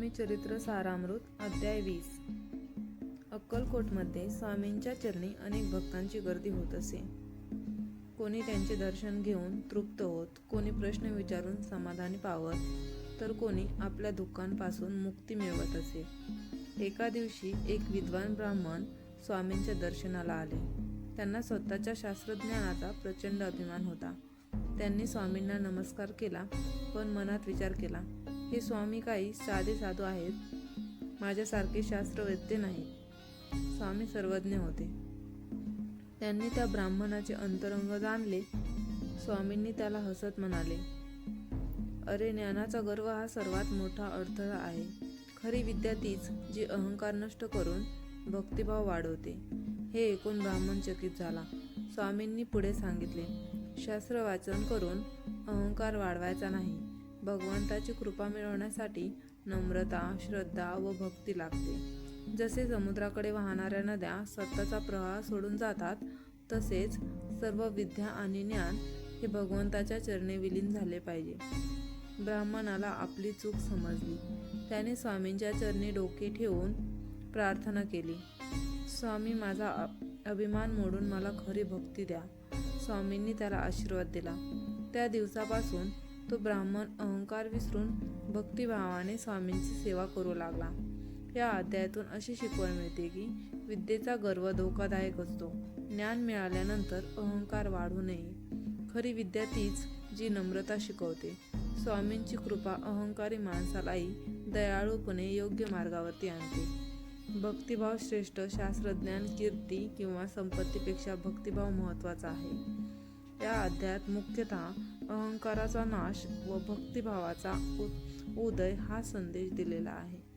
स्वामी चरित्र सारामृत अध्याय 20। अक्कलकोटमध्ये स्वामींच्या चरणी अनेक भक्तांची गर्दी होत असे। कोणी त्यांचे दर्शन घेऊन तृप्त होत, कोणी प्रश्न विचारून समाधानी पावत, तर कोणी आपल्या दुःखांपासून मुक्ती मिळवत असे। एका दिवशी एक विद्वान ब्राह्मण स्वामींच्या दर्शनाला आले। त्यांना स्वतःच्या शास्त्रज्ञानाचा प्रचंड अभिमान होता। त्यांनी स्वामींना नमस्कार केला, पण मनात विचार केला, हे स्वामी काही साधे साधू आहेत, माझ्यासारखे शास्त्रवेत्ते नाहीत। स्वामी सर्वज्ञ होते। त्यांनी त्या ब्राह्मणाचे अंतरंग जाणले। स्वामींनी त्याला हसत म्हणाले, अरे, ज्ञानाचा गर्व हा सर्वात मोठा अडथळा आहे। खरी विद्या तीच जी अहंकार नष्ट करून भक्तिभाव वाढवते। हे ऐकून ब्राह्मण चकित झाला। स्वामींनी पुढे सांगितले, शास्त्र वाचन करून अहंकार वाढवायचा नाही। भगवंताची कृपा मिळवण्यासाठी नम्रता, श्रद्धा व भक्ती लागते। जसे समुद्राकडे वाहणाऱ्या नद्या स्वतःचा प्रवाह सोडून जातात, तसेच सर्व विद्या आणि ज्ञान हे भगवंताच्या चरणी विलीन झाले पाहिजे। ब्राह्मणाला आपली चूक समजली। त्याने स्वामींच्या चरणी डोके ठेवून प्रार्थना केली, स्वामी, माझा अभिमान मोडून मला खरी भक्ती द्या। स्वामींनी त्याला आशीर्वाद दिला। त्या दिवसापासून तो ब्राह्मण अहंकार विसरून भक्तिभावाने स्वामींची सेवा करू लागला। या अध्यायातून अशी शिकवण मिळते की विद्येचा गर्व धोकादायक असतो। ज्ञान मिळाल्यानंतर अहंकार वाढू नये। खरी विद्या तीच जी नम्रता शिकवते। स्वामींची कृपा अहंकारी माणसालाही दयाळूपणे योग्य मार्गावरती आणते। भक्तिभाव श्रेष्ठ। शास्त्रज्ञान, कीर्ती किंवा संपत्तीपेक्षा भक्तिभाव महत्त्वाचा आहे। या अध्यायात मुख्यतः अहंकाराचा नाश व भक्तिभावाचा उदय हा संदेश दिलेला आहे।